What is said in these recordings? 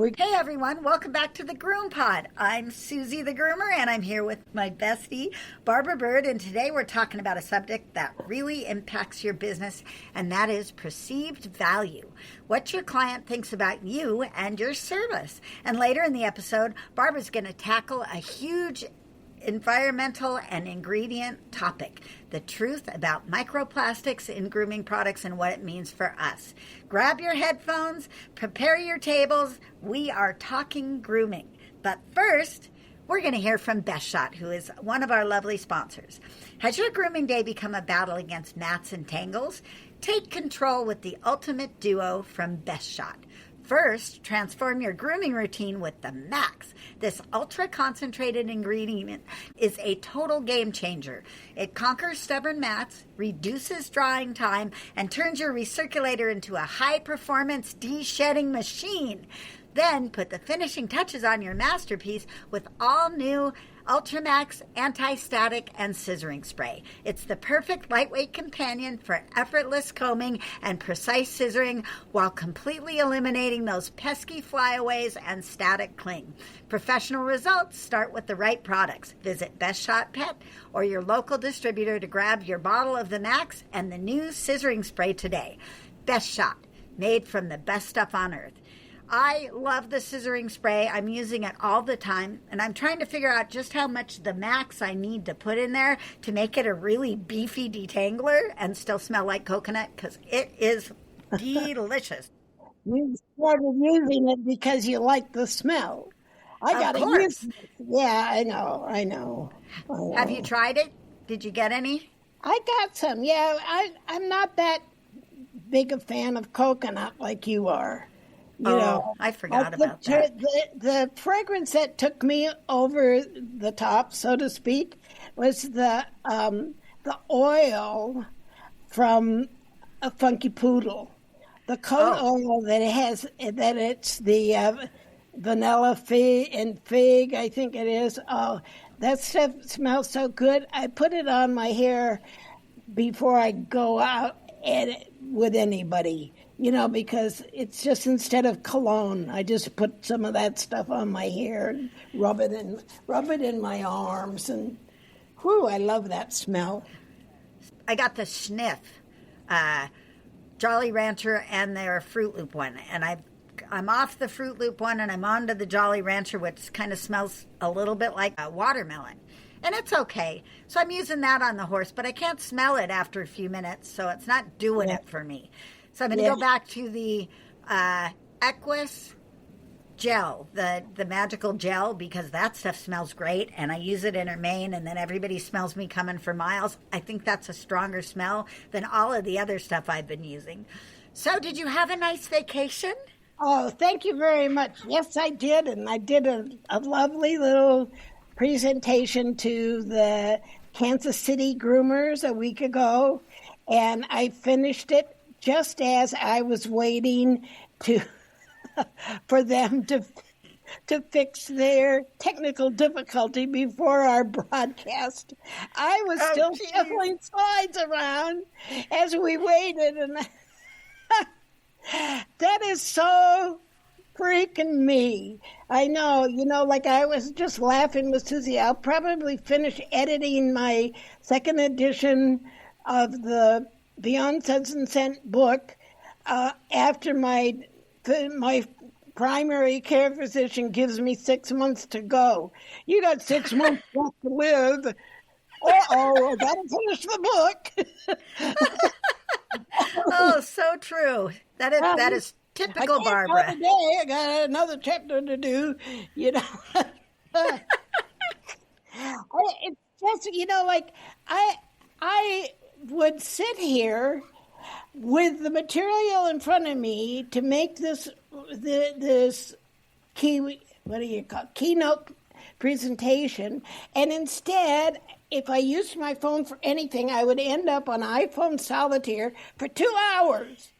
Hey everyone, welcome back to the GroomPod. I'm Susy the Groomer and I'm here with my bestie, Barbara Bird, and today we're talking about a subject that really impacts your business, and that is perceived value. What your client thinks about you and your service. And later in the episode, Barbara's going to tackle a huge environmental and ingredient topic, the truth about microplastics in grooming products and what it means for us. Grab your headphones, prepare your tables. We are talking grooming. But first, we're going to hear from Best Shot, who is one of our lovely sponsors. Has your grooming day become a battle against gnats and tangles? Take control with the ultimate duo from Best Shot. First, transform your grooming routine with the Max. This ultra-concentrated ingredient is a total game changer. It conquers stubborn mats, reduces drying time, and turns your recirculator into a high-performance de-shedding machine. Then put the finishing touches on your masterpiece with all new Ultramax anti-static and scissoring spray. It's the perfect lightweight companion for effortless combing and precise scissoring while completely eliminating those pesky flyaways and static cling. Professional results start with the right products. Visit Best Shot Pet or your local distributor to grab your bottle of the Max and the new scissoring spray today. Best Shot, made from the best stuff on earth. I love the scissoring spray. I'm using it all the time, and I'm trying to figure out just how much the Max I need to put in there to make it a really beefy detangler and still smell like coconut, because it is delicious. You started using it because you like the smell. I got to use it. Yeah, I know. Have you tried it? Did you get any? I got some. Yeah, I'm not that big a fan of coconut like you are. I forgot about that. The fragrance that took me over the top, so to speak, was the oil from a Funky Poodle. The coat oil that it's the vanilla fig, I think it is. Oh, that stuff smells so good. I put it on my hair before I go out with anybody. Because it's just instead of cologne, I just put some of that stuff on my hair and rub it in my arms, and I love that smell. I got the Sniff Jolly Rancher and their Fruit Loop one, and I'm off the Fruit Loop one and I'm on to the Jolly Rancher, which kind of smells a little bit like a watermelon. And it's okay. So I'm using that on the horse, but I can't smell it after a few minutes, so it's not doing it for me. So I'm going to go back to the Equus gel, the magical gel, because that stuff smells great, and I use it in her mane, and then everybody smells me coming for miles. I think that's a stronger smell than all of the other stuff I've been using. So did you have a nice vacation? Oh, thank you very much. Yes, I did, and I did a lovely little presentation to the Kansas City groomers a week ago, and I finished it just as I was waiting for them to fix their technical difficulty before our broadcast. I was still shuffling slides around as we waited, and that is so freaking me. I know, like I was just laughing with Susie. I'll probably finish editing my second edition of the Beyond Suds and Scent book after my primary care physician gives me 6 months to go. You got 6 months left to live. I gotta finish the book. Oh, so true. That is typical Barbara. Today I got another chapter to do. It's just like I would sit here with the material in front of me to make this keynote presentation, and instead, if I used my phone for anything, I would end up on iPhone Solitaire for 2 hours.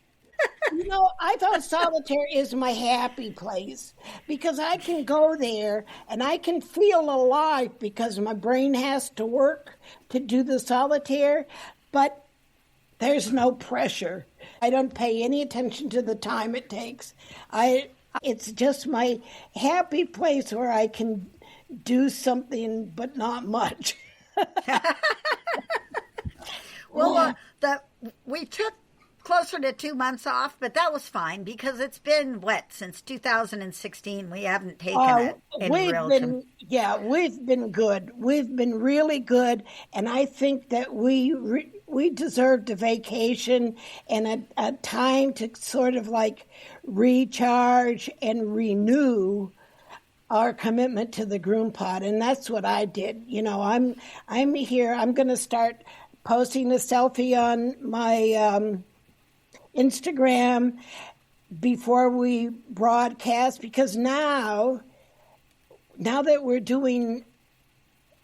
iPhone Solitaire is my happy place because I can go there and I can feel alive because my brain has to work to do the solitaire, but there's no pressure. I don't pay any attention to the time it takes. I It's just my happy place where I can do something, but not much. Well, we took closer to 2 months off, but that was fine because it's been since 2016. We haven't taken we've been good. We've been really good, and I think that we deserved a vacation and a time to sort of like recharge and renew our commitment to the GroomPod, and that's what I did. I'm here. I'm going to start posting a selfie on my Instagram before we broadcast, because now that we're doing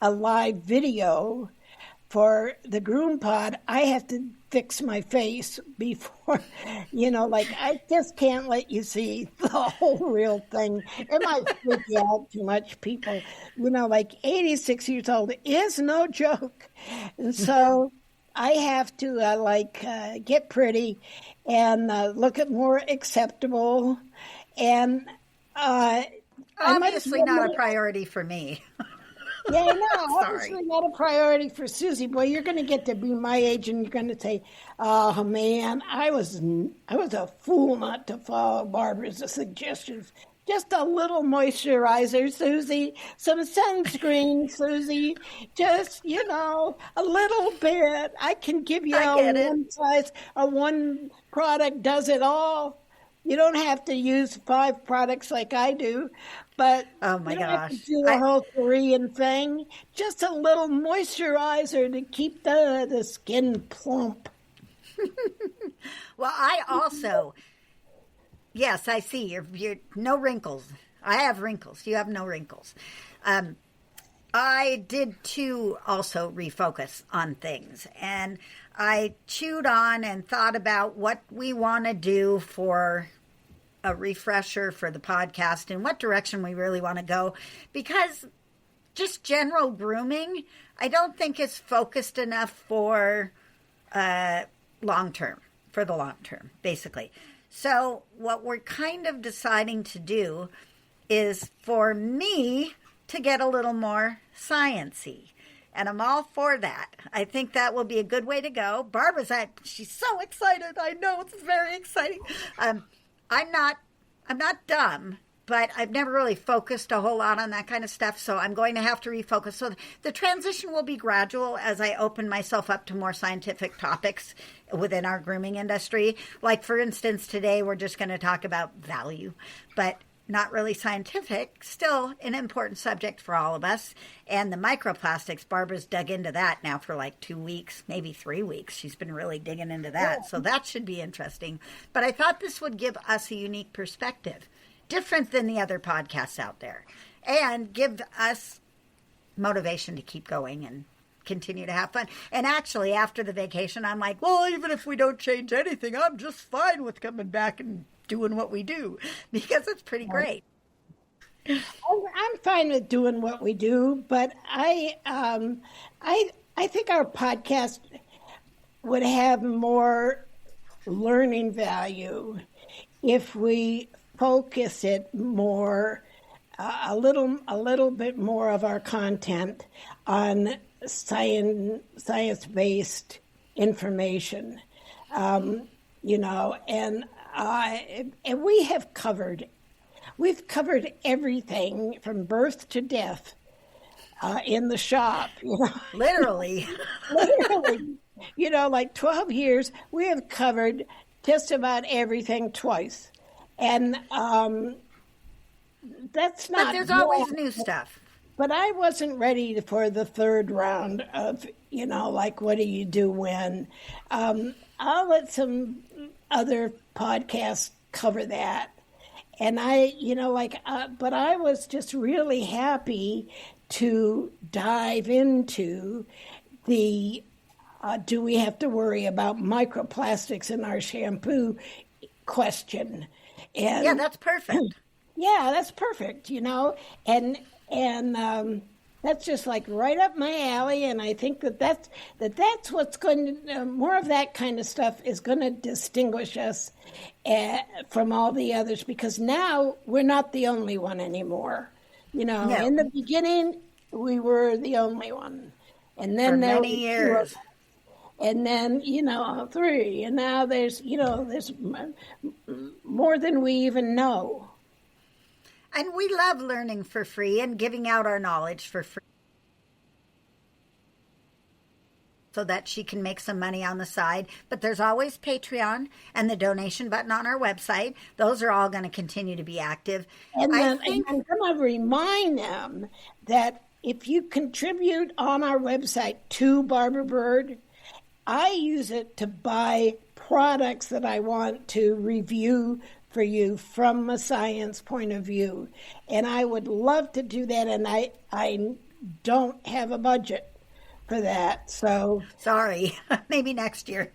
a live video for the GroomPod, I have to fix my face before, I just can't let you see the whole real thing. It might freak you out too much, people. 86 years old is no joke. And so I have to get pretty and look at more acceptable. And obviously not a priority for me. Yeah, no, obviously not a priority for Susie. Boy, you're going to get to be my age, and you're going to say, "Oh man, I was a fool not to follow Barbara's suggestions. Just a little moisturizer, Susie. Some sunscreen, Susie. Just a little bit. I can give you one size. One product does it all. You don't have to use 5 products like I do, but oh my you don't gosh, have to do a whole Korean thing. Just a little moisturizer to keep the skin plump." Well, I also, yes, I see you're no wrinkles. I have wrinkles. You have no wrinkles. I did too. Also refocus on things, and I chewed on and thought about what we want to do for a refresher for the podcast and what direction we really want to go, because just general grooming, I don't think is focused enough for the long term, basically. So what we're kind of deciding to do is for me to get a little more science-y. And I'm all for that. I think that will be a good way to go. Barbara's she's so excited. I know, it's very exciting. I'm not dumb, but I've never really focused a whole lot on that kind of stuff, so I'm going to have to refocus. So the transition will be gradual as I open myself up to more scientific topics within our grooming industry. Like, for instance, today we're just going to talk about value, but not really scientific, still an important subject for all of us. And the microplastics, Barbara's dug into that now for like 2 weeks, maybe 3 weeks. She's been really digging into that. So that should be interesting. But I thought this would give us a unique perspective, different than the other podcasts out there, and give us motivation to keep going and continue to have fun. And actually, after the vacation, I'm like, well, even if we don't change anything, I'm just fine with coming back and doing what we do, because it's pretty great. I'm fine with doing what we do, but I think our podcast would have more learning value if we focus it more, a little bit more of our content on science-based information, and we've covered everything from birth to death in the shop. Literally. Literally. Like 12 years, we have covered just about everything twice. And that's not... But there's always new stuff. But I wasn't ready for the third round of, like, what do you do when? I'll let some other podcasts cover that. And but I was just really happy to dive into the do we have to worry about microplastics in our shampoo question. And yeah, that's perfect. Yeah, that's perfect, and That's just like right up my alley, and I think that's what's going to more of that kind of stuff is going to distinguish us from all the others, because now we're not the only one anymore. No. In the beginning we were the only one, and then For many years. And then, three, and now there's more than we even know. And we love learning for free and giving out our knowledge for free so that she can make some money on the side. But there's always Patreon and the donation button on our website. Those are all going to continue to be active. And then I'm going to remind them that if you contribute on our website to Barbara Bird, I use it to buy products that I want to review for you from a science point of view. And I would love to do that, and I don't have a budget for that. So sorry, maybe next year.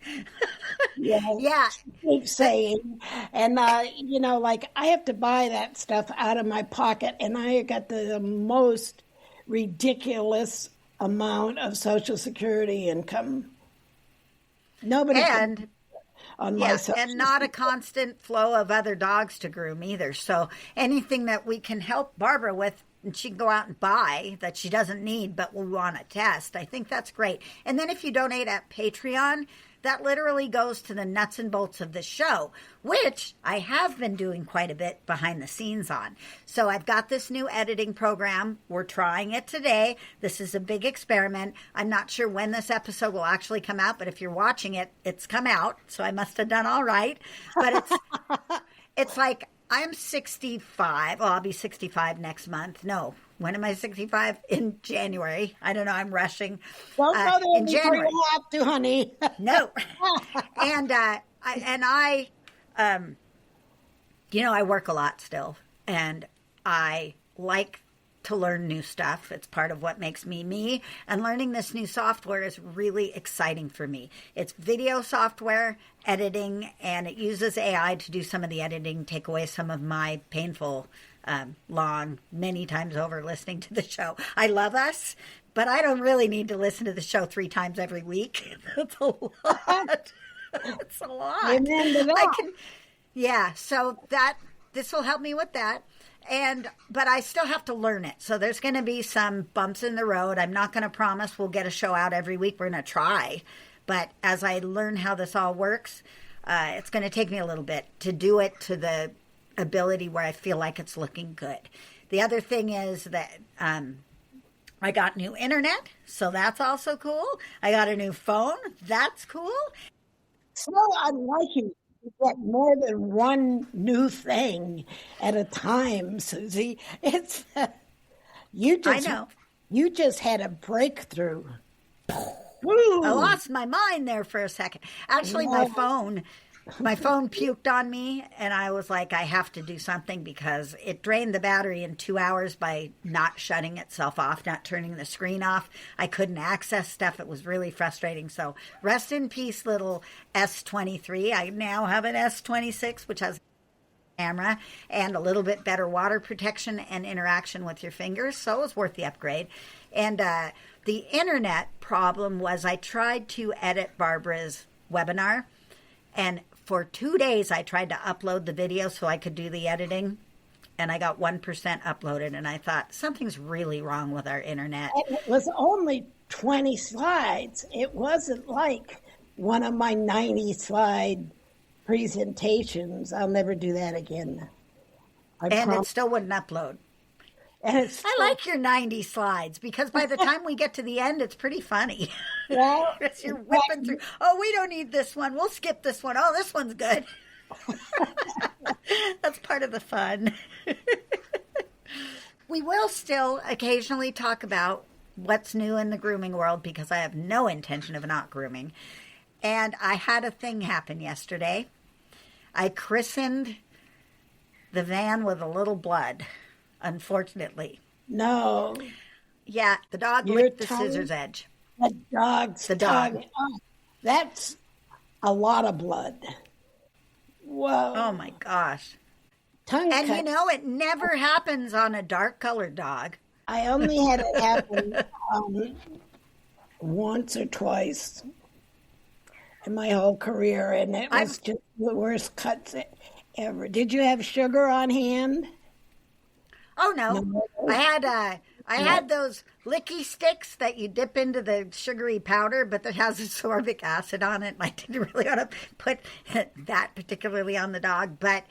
Yeah. Keep saying. And, like I have to buy that stuff out of my pocket, and I got the most ridiculous amount of Social Security income. Nobody and on my Social and not a constant flow of other dogs to groom either. So anything that we can help Barbara with, and she can go out and buy that she doesn't need but we want to test, I think that's great. And then if you donate at Patreon, that literally goes to the nuts and bolts of the show, which I have been doing quite a bit behind the scenes on. So I've got this new editing program. We're trying it today. This is a big experiment. I'm not sure when this episode will actually come out, but if you're watching it, it's come out. So I must have done all right. But it's like I'm 65. Well, I'll be 65 next month. No. When am I 65? In January. I don't know. I'm rushing. Don't go there in January. You have to, honey. No. And I work a lot still, and I like to learn new stuff. It's part of what makes me me. And learning this new software is really exciting for me. It's video software, editing, and it uses AI to do some of the editing, take away some of my painful long, many times over listening to the show. I love us, but I don't really need to listen to the show 3 times every week. That's a lot. It's a lot. Amen to that. So this will help me with that. But I still have to learn it. So there's going to be some bumps in the road. I'm not going to promise we'll get a show out every week. We're going to try. But as I learn how this all works, it's going to take me a little bit to do it to the ability where I feel like it's looking good. The other thing is that I got new internet, so that's also cool. I got a new phone. That's cool. So unlike you get more than one new thing at a time, Susie. It's I know. You just had a breakthrough. Woo. I lost my mind there for a second. Actually, my phone puked on me, and I was like, I have to do something because it drained the battery in 2 hours by not shutting itself off, not turning the screen off. I couldn't access stuff. It was really frustrating. So rest in peace, little S23. I now have an S26, which has a camera and a little bit better water protection and interaction with your fingers. So it was worth the upgrade. And the internet problem was I tried to edit Barbara's webinar, and for 2 days, I tried to upload the video so I could do the editing, and I got 1% uploaded, and I thought, something's really wrong with our internet. And it was only 20 slides. It wasn't like one of my 90-slide presentations. I'll never do that again. It still wouldn't upload. I like your 90 slides because by the time we get to the end, it's pretty funny. Well, you're whipping through. Oh, we don't need this one. We'll skip this one. Oh, this one's good. That's part of the fun. We will still occasionally talk about what's new in the grooming world because I have no intention of not grooming. And I had a thing happen yesterday. I christened the van with a little blood. Unfortunately. No. Yeah, the dog licked the scissors edge. The dog's tongue. Oh, that's a lot of blood. Whoa. Oh, my gosh. Tongue and, cut. it never happens on a dark-colored dog. I only had it happen once or twice in my whole career, and it was just the worst cuts ever. Did you have sugar on hand? Oh no, No. I had those licky sticks that you dip into the sugary powder, but that has ascorbic acid on it. And I didn't really want to put that particularly on the dog, but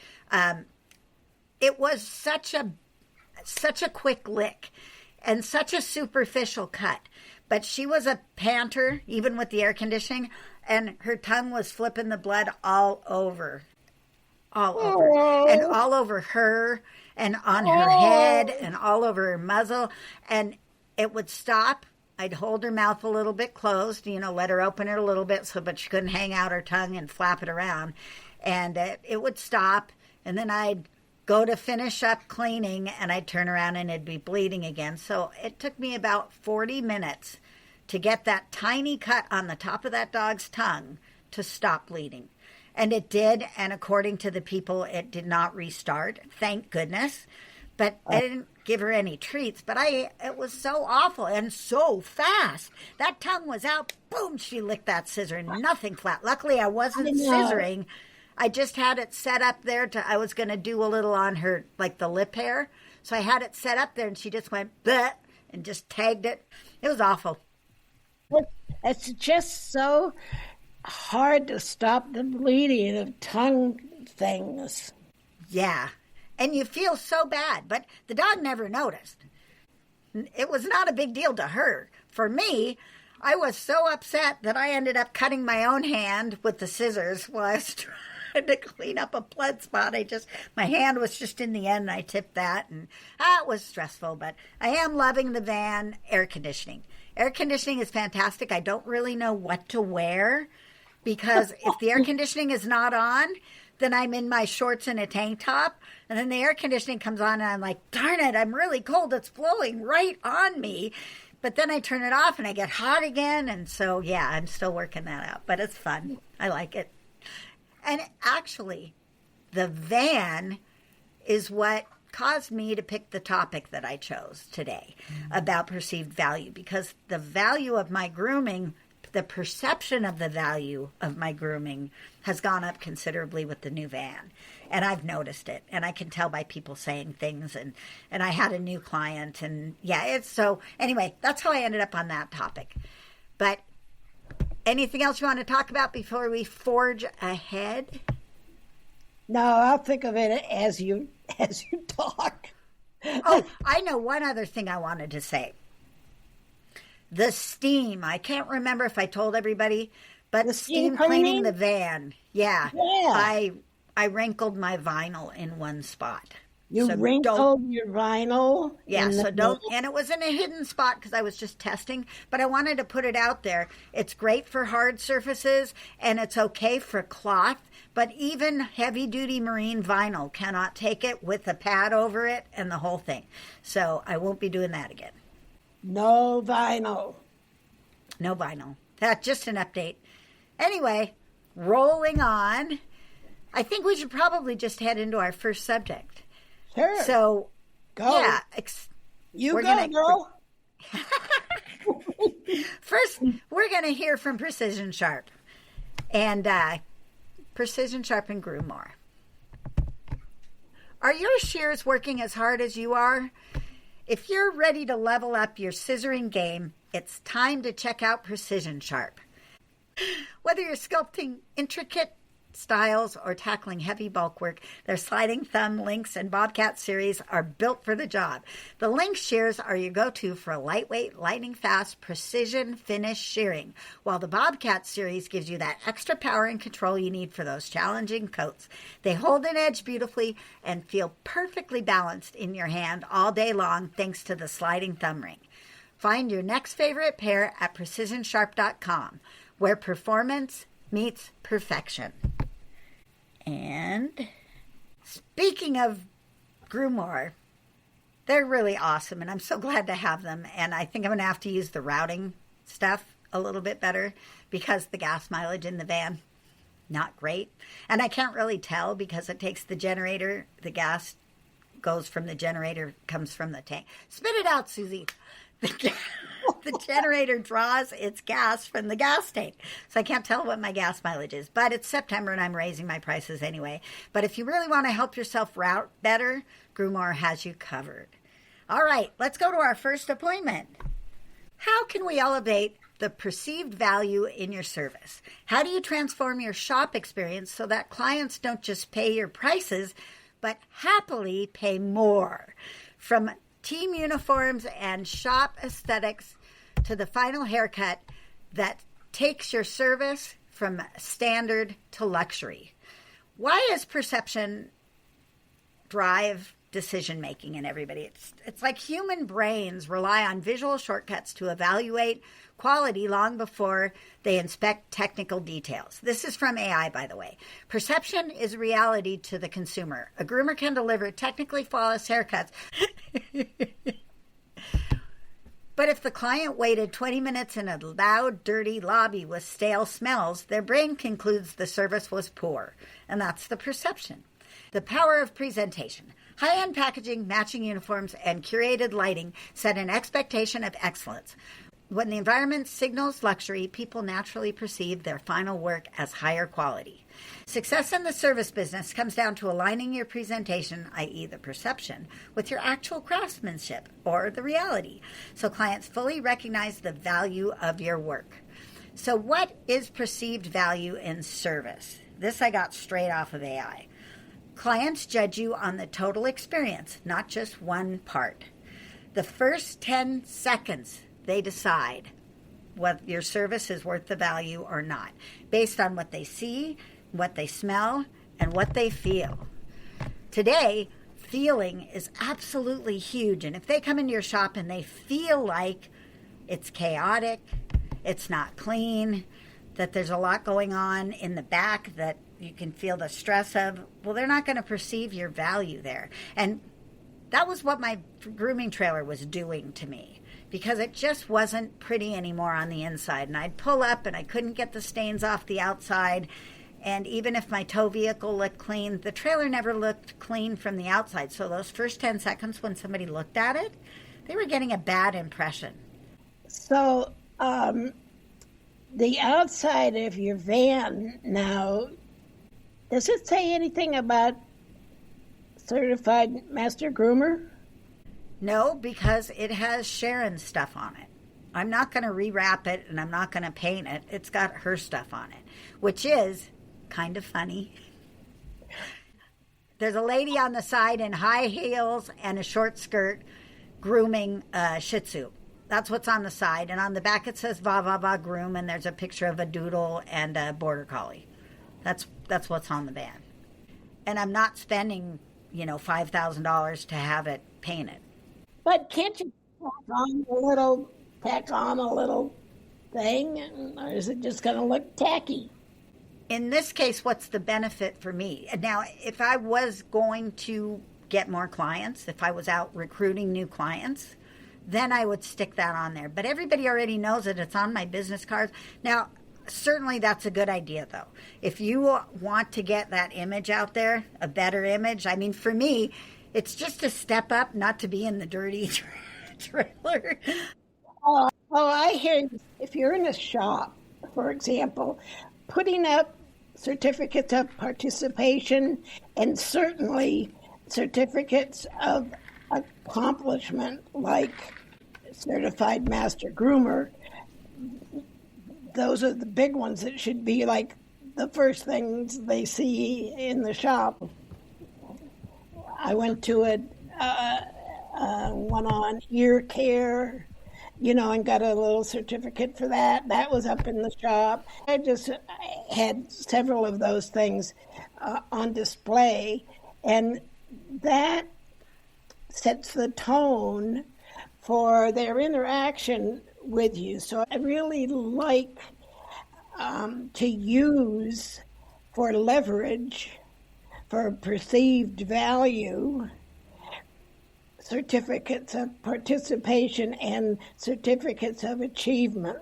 it was such a quick lick and such a superficial cut. But she was a panter, even with the air conditioning, and her tongue was flipping the blood all over, and all over her, and on her head, and all over her muzzle. And it would stop. I'd hold her mouth a little bit closed, let her open it a little bit but she couldn't hang out her tongue and flap it around. And it would stop, and then I'd go to finish up cleaning, and I'd turn around and it'd be bleeding again. So it took me about 40 minutes to get that tiny cut on the top of that dog's tongue to stop bleeding. And it did, and according to the people, it did not restart, thank goodness. But I didn't give her any treats, but it was so awful and so fast. That tongue was out, boom, she licked that scissor, and nothing flat. Luckily, I wasn't scissoring. I just had it set up there I was going to do a little on her, like the lip hair. So I had it set up there, and she just went, bleh, and just tagged it. It was awful. It's just so hard to stop the bleeding of tongue things. Yeah. And you feel so bad, but the dog never noticed. It was not a big deal to her. For me, I was so upset that I ended up cutting my own hand with the scissors while I was trying to clean up a blood spot. My hand was just in the end, and I tipped that, and it was stressful, but I am loving the van air conditioning. Air conditioning is fantastic. I don't really know what to wear, because if the air conditioning is not on, then I'm in my shorts and a tank top, and then the air conditioning comes on, and I'm like, darn it, I'm really cold. It's blowing right on me. But then I turn it off, and I get hot again, and so, yeah, I'm still working that out. But it's fun. I like it. And actually, the van is what caused me to pick the topic that I chose today about perceived value, because the value of my grooming, the perception of the value of my grooming has gone up considerably with the new van. And I've noticed it, and I can tell by people saying things, and I had a new client, and so anyway, that's how I ended up on that topic. But anything else you want to talk about before we forge ahead? No, I'll think of it as you talk. Oh, I know one other thing I wanted to say. The steam. I can't remember if I told everybody, but The steam steam cleaning cleaning? the van. Yeah. Yeah. I wrinkled my vinyl in one spot. You So wrinkled your vinyl. Yeah, in the so don't, middle. and it was in a hidden spot because I was just testing, but I wanted to put it out there. It's great for hard surfaces, and it's okay for cloth, but even heavy-duty marine vinyl cannot take it with a pad over it and the whole thing. So I won't be doing that again. No vinyl. No vinyl. That's just an update. Anyway, rolling on. I think we should probably just head into our first subject. Sure. So, Go. yeah. You we're go, gonna- girl. First, we're going to hear from Precision Sharp. And Precision Sharp and Groom more. Are your shears working as hard as you are? If you're ready to level up your scissoring game, it's time to check out Precision Sharp. Whether you're sculpting intricate styles or tackling heavy bulk work, their sliding thumb, Lynx, and Bobcat series are built for the job. The Lynx shears are your go-to for lightweight, lightning fast, precision finish shearing, while the Bobcat series gives you that extra power and control you need for those challenging coats. They hold an edge beautifully and feel perfectly balanced in your hand all day long thanks to the sliding thumb ring. Find your next favorite pair at PrecisionSharp.com, where performance meets perfection. And speaking of Groomer, they're really awesome, and I'm so glad to have them. And I think I'm going to have to use the routing stuff a little bit better because the gas mileage in the van, not great. And I can't really tell because it takes the generator, the gas goes from the generator, comes from the tank. Spit it out, Susie. The generator draws its gas from the gas tank. So I can't tell what my gas mileage is. But it's September and I'm raising my prices anyway. But if you really want to help yourself route better, Groomar has you covered. All right, let's go to our first appointment. How can we elevate the perceived value in your service? How do you transform your shop experience so that clients don't just pay your prices, but happily pay more? From team uniforms and shop aesthetics to the final haircut that takes your service from standard to luxury. Why is perception drive decision-making in everybody? It's like human brains rely on visual shortcuts to evaluate quality long before they inspect technical details. This is from AI, by the way. Perception is reality to the consumer. A groomer can deliver technically flawless haircuts. But if the client waited 20 minutes in a loud, dirty lobby with stale smells, their brain concludes the service was poor. And that's the perception. The power of presentation. High-end packaging, matching uniforms, and curated lighting set an expectation of excellence. When the environment signals luxury, people naturally perceive their final work as higher quality. Success in the service business comes down to aligning your presentation, i.e. the perception, with your actual craftsmanship or the reality, so clients fully recognize the value of your work. So what is perceived value in service? This I got straight off of AI. Clients judge you on the total experience, not just one part. The first 10 seconds, they decide whether your service is worth the value or not, based on what they see, what they smell, and what they feel. Today, feeling is absolutely huge. And if they come into your shop and they feel like it's chaotic, it's not clean, that there's a lot going on in the back that you can feel the stress of, well, they're not going to perceive your value there. And that was what my grooming trailer was doing to me, because it just wasn't pretty anymore on the inside. And I'd pull up and I couldn't get the stains off the outside. And even if my tow vehicle looked clean, the trailer never looked clean from the outside. So those first 10 seconds when somebody looked at it, they were getting a bad impression. So the outside of your van now, does it say anything about certified master groomer? No, because it has Sharon's stuff on it. I'm not going to rewrap it and I'm not going to paint it. It's got her stuff on it, which is kind of funny. There's a lady on the side in high heels and a short skirt grooming Shih Tzu. That's what's on the side. And on the back it says Va Va Va Groom, and there's a picture of a doodle and a border collie. That's what's on the van. And I'm not spending, $5,000 to have it painted. But can't you tack on a little thing, or is it just going to look tacky? In this case, what's the benefit for me? Now, if I was going to get more clients, if I was out recruiting new clients, then I would stick that on there. But everybody already knows that it's on my business cards. Now, certainly that's a good idea, though. If you want to get that image out there, a better image, for me, it's just a step up not to be in the dirty trailer. Oh, I hear you. If you're in a shop, for example, putting up certificates of participation and certainly certificates of accomplishment like certified master groomer, those are the big ones that should be like the first things they see in the shop. I went to one on ear care, and got a little certificate for that. That was up in the shop. I just had several of those things on display, and that sets the tone for their interaction with you. So I really like to use for leverage, for perceived value, certificates of participation and certificates of achievement.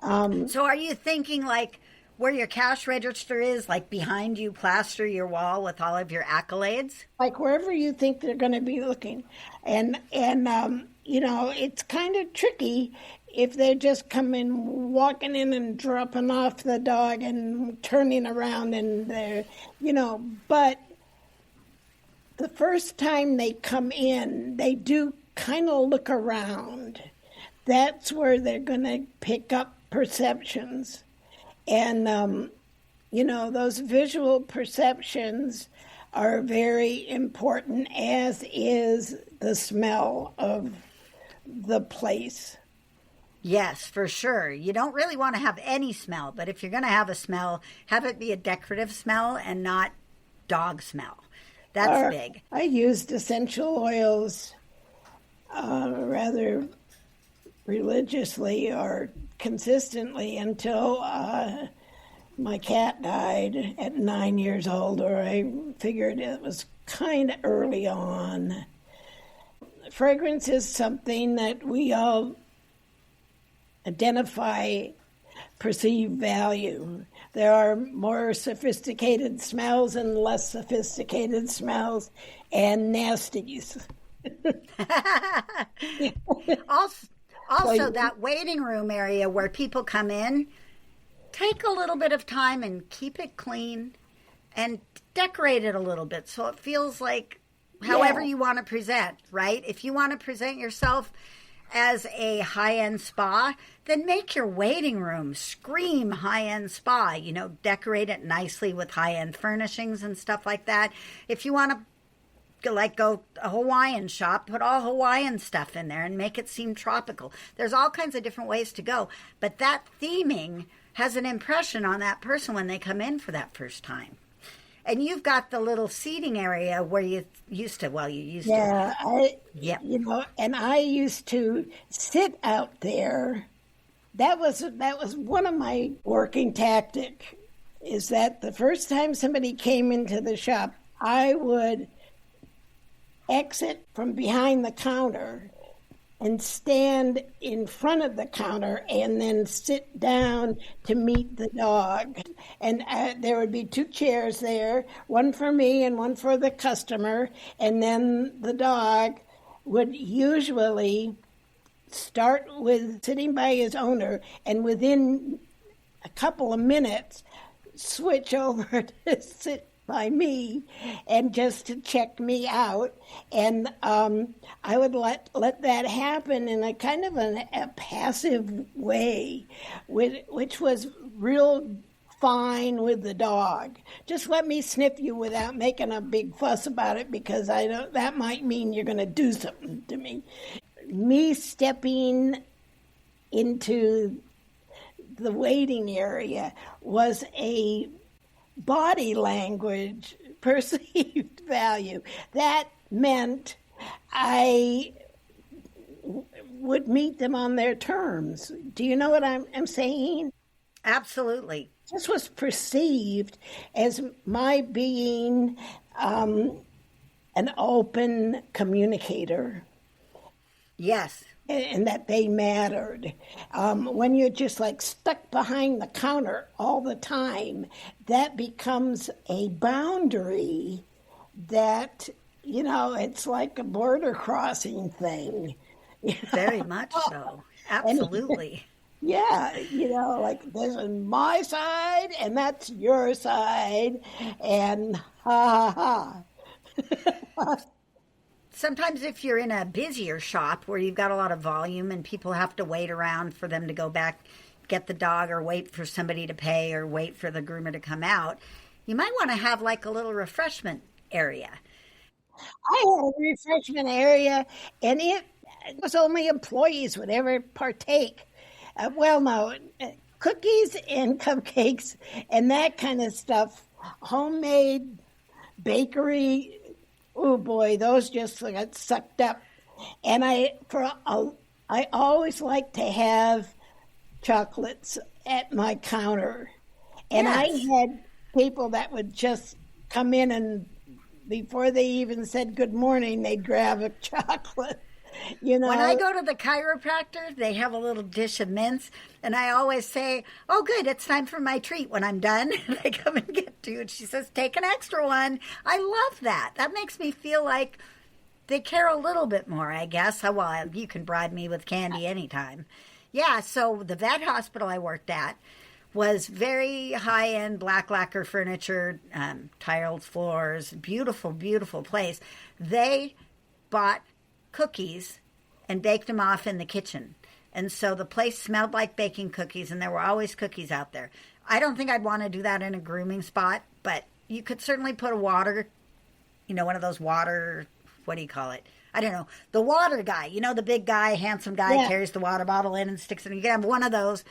So are you thinking like where your cash register is, like behind you, plaster your wall with all of your accolades? Like wherever you think they're going to be looking. And it's kind of tricky if they're just walking in and dropping off the dog and turning around and they're, but the first time they come in, they do kind of look around. That's where they're going to pick up perceptions. And, those visual perceptions are very important, as is the smell of the place. Yes, for sure. You don't really want to have any smell, but if you're going to have a smell, have it be a decorative smell and not dog smell. That's big. I used essential oils rather religiously or consistently until my cat died at 9 years old, or I figured it was kind of early on. Fragrance is something that we all identify perceived value. There are more sophisticated smells and less sophisticated smells and nasties. Also, that waiting room area where people come in, take a little bit of time and keep it clean and decorate it a little bit so it feels like however you want to present, right? If you want to present yourself as a high-end spa, then make your waiting room scream high-end spa. Decorate it nicely with high-end furnishings and stuff like that. If you want to go a Hawaiian shop, put all Hawaiian stuff in there and make it seem tropical. There's all kinds of different ways to go. But that theming has an impression on that person when they come in for that first time. And you've got the little seating area where you used to. And I used to sit out there. That was one of my working tactic, is that the first time somebody came into the shop, I would exit from behind the counter and stand in front of the counter and then sit down to meet the dog. And there would be 2 chairs there, one for me and one for the customer. And then the dog would usually start with sitting by his owner, and within a couple of minutes switch over to sit by me and just to check me out. And I would let that happen in a kind of a passive way, which was real fine with the dog. Just let me sniff you without making a big fuss about it, because I know that might mean you're going to do something to me. Me stepping into the waiting area was a body language perceived value. That meant I would meet them on their terms. Do you know what I'm saying? Absolutely. This was perceived as my being an open communicator. Yes. And that they mattered. When you're just like stuck behind the counter all the time, that becomes a boundary that, it's like a border crossing thing. Very much so. Absolutely. Like this is my side and that's your side, and ha ha ha. Sometimes if you're in a busier shop where you've got a lot of volume and people have to wait around for them to go back, get the dog, or wait for somebody to pay, or wait for the groomer to come out, you might want to have like a little refreshment area. I had a refreshment area, and it was only employees would ever partake. Cookies and cupcakes and that kind of stuff, homemade bakery. Oh boy, those just got sucked up. And I always like to have chocolates at my counter. And yes. I had people that would just come in, and before they even said good morning, they'd grab a chocolate. When I go to the chiropractor, they have a little dish of mints, and I always say, "Oh, good, it's time for my treat." When I'm done, they come and get to, and she says, "Take an extra one." I love that. That makes me feel like they care a little bit more, I guess. Well, you can bribe me with candy anytime. Yeah, so the vet hospital I worked at was very high-end black lacquer furniture, tiled floors, beautiful, beautiful place. They bought cookies and baked them off in the kitchen. And so the place smelled like baking cookies, and there were always cookies out there. I don't think I'd want to do that in a grooming spot, but you could certainly put a water, one of those water, what do you call it? I don't know, the water guy, the big guy, handsome guy, carries the water bottle in and sticks it in. You can have one of those.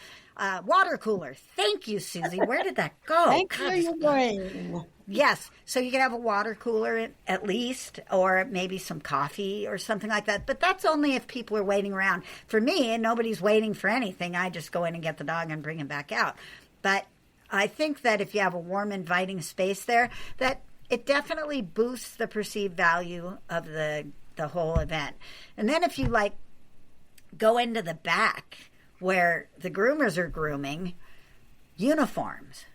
Water cooler. Thank you, Susie. Where did that go? Thanks for your brain. Yes. So you can have a water cooler at least, or maybe some coffee or something like that. But that's only if people are waiting around. For me, nobody's waiting for anything. I just go in and get the dog and bring him back out. But I think that if you have a warm, inviting space there, that it definitely boosts the perceived value of the whole event. And then if you go into the back where the groomers are grooming, uniforms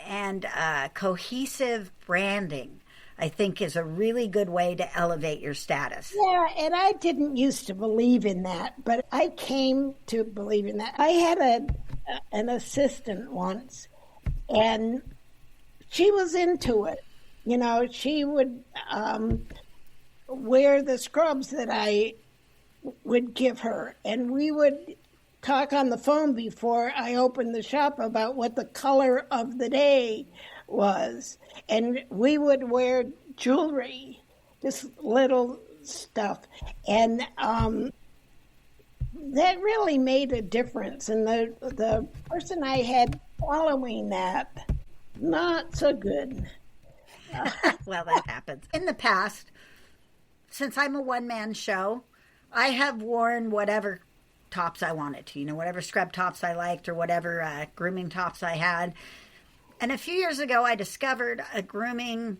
and cohesive branding, I think, is a really good way to elevate your status. Yeah, and I didn't used to believe in that, but I came to believe in that. I had an assistant once, and she was into it. She would wear the scrubs that I would give her, and we would talk on the phone before I opened the shop about what the color of the day was, and we would wear jewelry, just little stuff, and that really made a difference. And the person I had following that, not so good. Well, that happens. In the past, since I'm a one-man show, I have worn whatever tops I wanted to, whatever scrub tops I liked or whatever grooming tops I had. And a few years ago, I discovered a grooming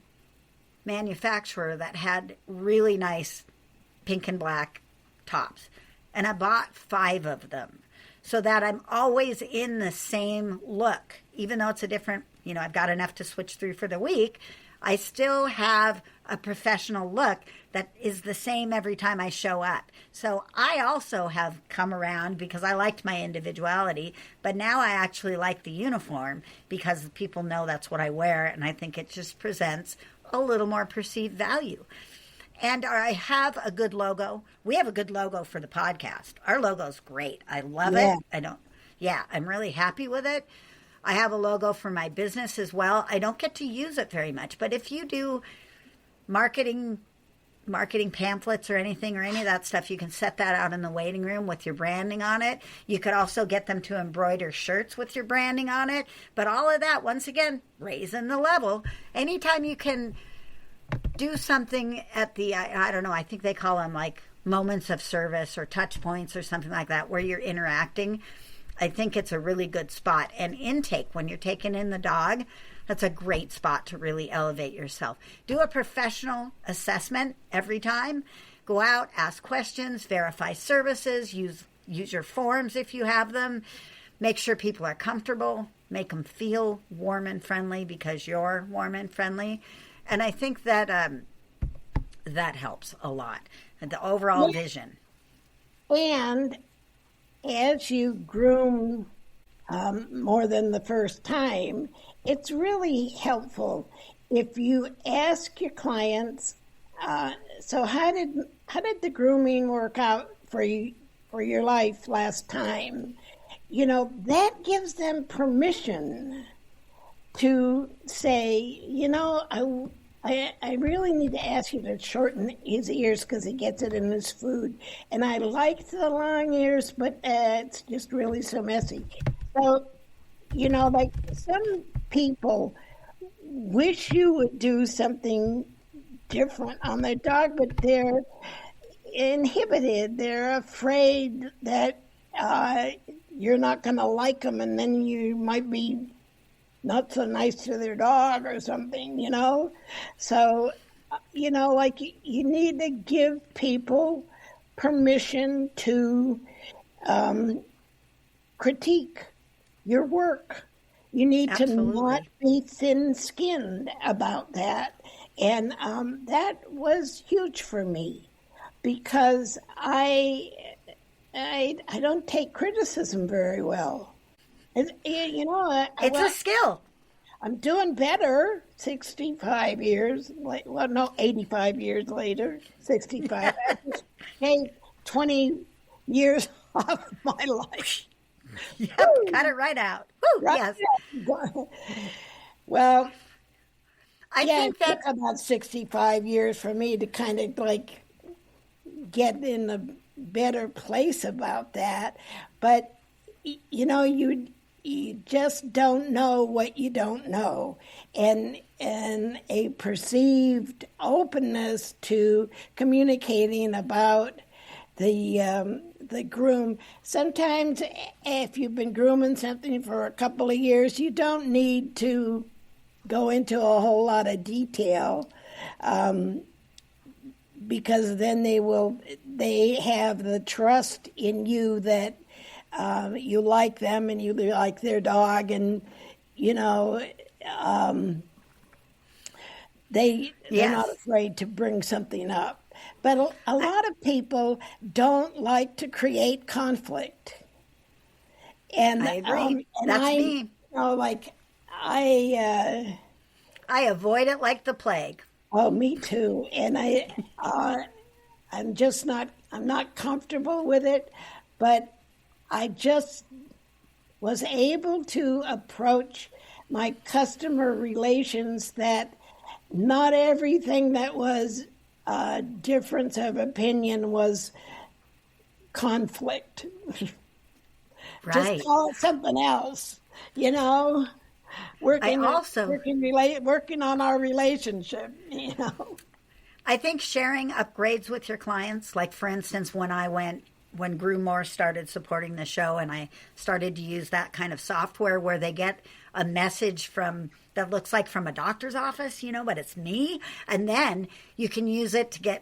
manufacturer that had really nice pink and black tops. And I bought 5 of them so that I'm always in the same look. Even though it's a different, I've got enough to switch through for the week, I still have a professional look that is the same every time I show up. So I also have come around because I liked my individuality, but now I actually like the uniform because people know that's what I wear, and I think it just presents a little more perceived value. And I have a good logo. We have a good logo for the podcast. Our logo's great. I love it. I'm really happy with it. I have a logo for my business as well. I don't get to use it very much, but if you do marketing pamphlets or anything or any of that stuff, you can set that out in the waiting room with your branding on it. You could also get them to embroider shirts with your branding on it. But all of that, once again, raising the level. Anytime you can do something at the, I don't know, I think they call them moments of service or touch points or something like that where you're interacting, I think it's a really good spot. And intake, when you're taking in the dog, that's a great spot to really elevate yourself. Do a professional assessment every time. Go out, ask questions, verify services, use your forms if you have them. Make sure people are comfortable. Make them feel warm and friendly because you're warm and friendly. And I think that that helps a lot. And the overall vision. And as you groom more than the first time, it's really helpful if you ask your clients, so how did the grooming work out for your life last time? That gives them permission to say, I really need to ask you to shorten his ears because he gets it in his food. And I like the long ears, but it's just really so messy. So, some people wish you would do something different on their dog, but they're inhibited. They're afraid that you're not going to like them, and then you might be not so nice to their dog or something, So like you need to give people permission to critique your work. You need Absolutely. to not be thin-skinned about that. And that was huge for me because I don't take criticism very well. It's a skill. I'm doing better 65 years, 85 years later, 65. I just gave 20 years off my life. Yep, cut it right out. Woo, Right? yes. Well, I yeah, think it that took about 65 years for me to kind of get in a better place about that. But, you just don't know what you don't know. And a perceived openness to communicating about the groom. Sometimes if you've been grooming something for a couple of years, you don't need to go into a whole lot of detail because then they have the trust in you that you like them and you like their dog, and they're not afraid to bring something up. But a lot of people don't like to create conflict. And I agree. And That's me. I avoid it like the plague. Oh, me too. And I'm not comfortable with it, but I just was able to approach my customer relations that not everything that was difference of opinion was conflict. Right. Just call it something else, working on our relationship, I think sharing upgrades with your clients, like for instance, when Groom started supporting the show and I started to use that kind of software where they get a message that looks like from a doctor's office, but it's me. And then you can use it to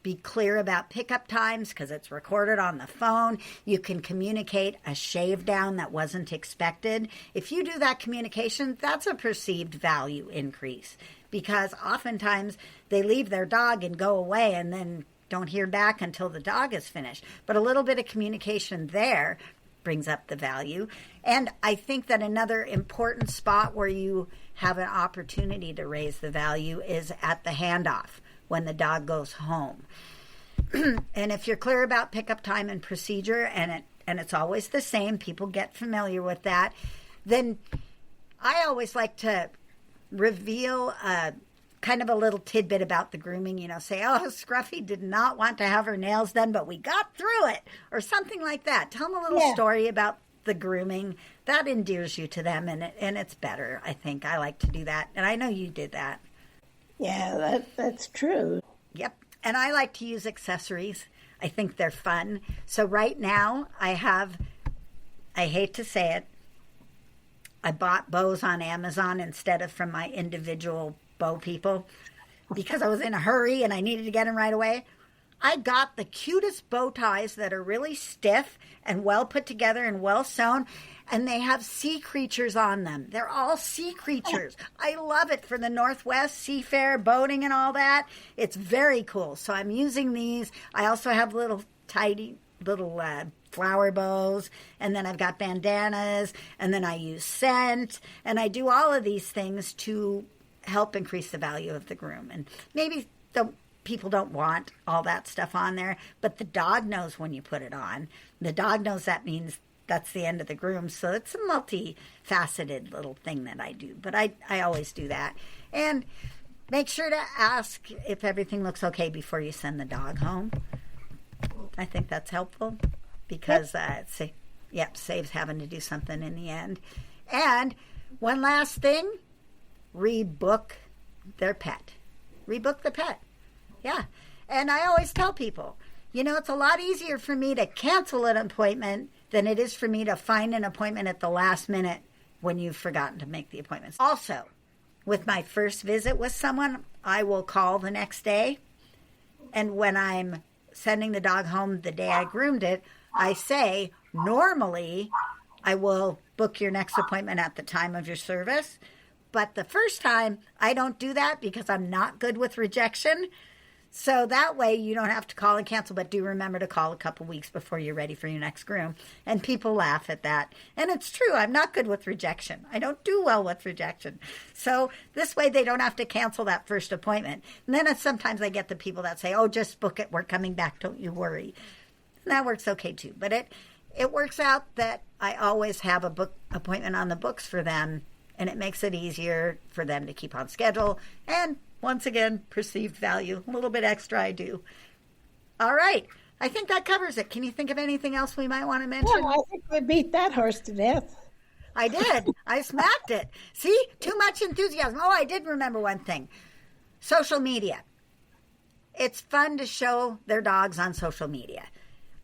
be clear about pickup times because it's recorded on the phone. You can communicate a shave down that wasn't expected. If you do that communication, that's a perceived value increase because oftentimes they leave their dog and go away and then don't hear back until the dog is finished. But a little bit of communication there brings up the value. And I think that another important spot where you have an opportunity to raise the value is at the handoff when the dog goes home. And if you're clear about pickup time and procedure, and it's always the same, people get familiar with that, then I always like to reveal kind of a little tidbit about the grooming, say, oh, Scruffy did not want to have her nails done, but we got through it, or something like that. Tell them a little story about the grooming. That endears you to them, and it's better, I think. I like to do that, and I know you did that. Yeah, that's true. Yep, and I like to use accessories. I think they're fun. So right now, I hate to say it, I bought bows on Amazon instead of from my individual bow people because I was in a hurry and I needed to get them right away. I got the cutest bow ties that are really stiff and well put together and well sewn, and they have sea creatures on them. They're all sea creatures. I love it for the Northwest seafair, boating and all that. It's very cool. So I'm using these. I also have little flower bows, and then I've got bandanas, and then I use scent, and I do all of these things to help increase the value of the groom. And maybe people don't want all that stuff on there, but the dog knows when you put it on. The dog knows that means that's the end of the groom. So it's a multifaceted little thing that I do, but I always do that. And make sure to ask if everything looks okay before you send the dog home. I think that's helpful because saves having to do something in the end. And one last thing, rebook their pet. Rebook the pet. Yeah. And I always tell people, it's a lot easier for me to cancel an appointment than it is for me to find an appointment at the last minute when you've forgotten to make the appointments. Also, with my first visit with someone, I will call the next day. And when I'm sending the dog home the day I groomed it, I say, normally I will book your next appointment at the time of your service. But the first time, I don't do that because I'm not good with rejection. So that way you don't have to call and cancel, but do remember to call a couple weeks before you're ready for your next groom. And people laugh at that. And it's true, I'm not good with rejection. I don't do well with rejection. So this way they don't have to cancel that first appointment. And then sometimes I get the people that say, oh, just book it, we're coming back, don't you worry. And that works okay too. But it works out that I always have a book appointment on the books for them, and it makes it easier for them to keep on schedule. And once again, perceived value. A little bit extra I do. All right. I think that covers it. Can you think of anything else we might want to mention? Well, I think we beat that horse to death. I did. I smacked it. See? Too much enthusiasm. Oh, I did remember one thing. Social media. It's fun to show their dogs on social media.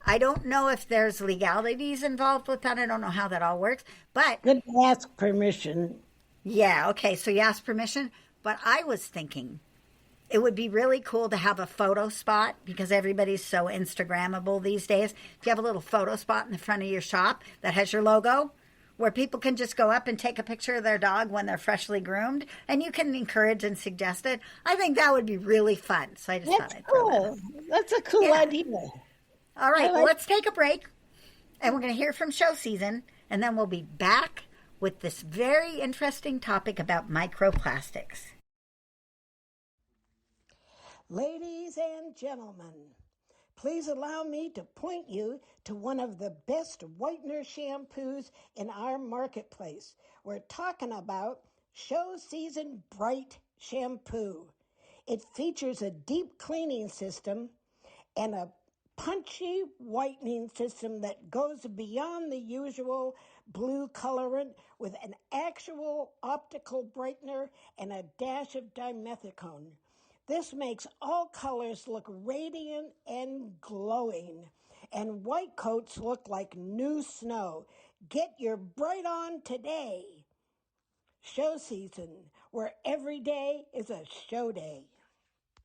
I don't know if there's legalities involved with that. I don't know how that all works. But Good to ask permission. yeah, okay. So you ask permission. But I was thinking it would be really cool to have a photo spot because everybody's so Instagrammable these days. If you have a little photo spot in the front of your shop that has your logo, where people can just go up and take a picture of their dog when they're freshly groomed, and you can encourage and suggest it. I think that would be really fun. So I just That's thought I'd throw that cool. out. That's a cool Yeah. idea. All right, I well, like- let's take a break, and we're going to hear from show season, and then we'll be back with this very interesting topic about microplastics. Ladies and gentlemen, please allow me to point you to one of the best whitener shampoos in our marketplace. We're talking about Show Season Bright Shampoo. It features a deep cleaning system and a punchy whitening system that goes beyond the usual blue colorant with an actual optical brightener and a dash of dimethicone. This makes all colors look radiant and glowing, and white coats look like new snow. Get your bright on today. Show season, where every day is a show day.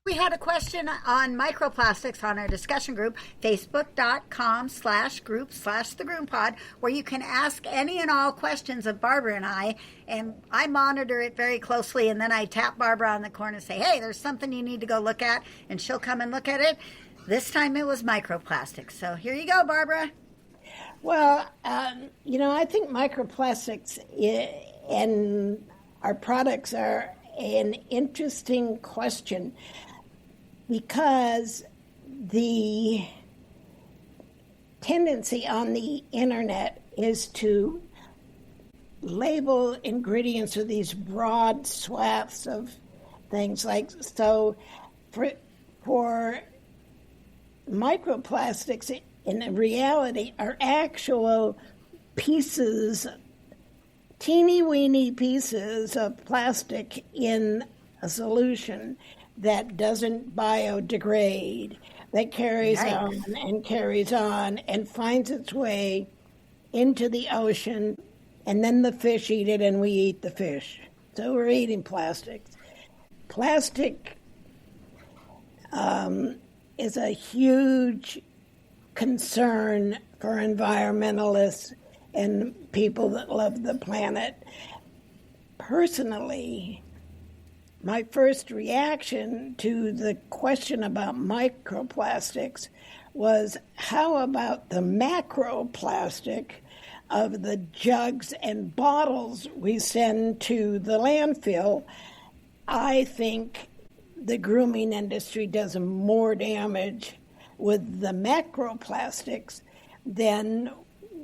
We had a question on microplastics on our discussion group, facebook.com/group/the GroomPod, where you can ask any and all questions of Barbara and I monitor it very closely, and then I tap Barbara on the corner and say, hey, there's something you need to go look at, and she'll come and look at it. This time it was microplastics. So here you go, Barbara. Well, I think microplastics and our products are an interesting question because the tendency on the internet is to label ingredients with these broad swaths of things like so for microplastics in reality are actual pieces, teeny weeny pieces of plastic in a solution that doesn't biodegrade, that carries on and finds its way into the ocean, and then the fish eat it and we eat the fish. So we're eating plastics. Plastic is a huge concern for environmentalists and people that love the planet. Personally, my first reaction to the question about microplastics was, how about the macroplastic of the jugs and bottles we send to the landfill? I think the grooming industry does more damage with the macroplastics than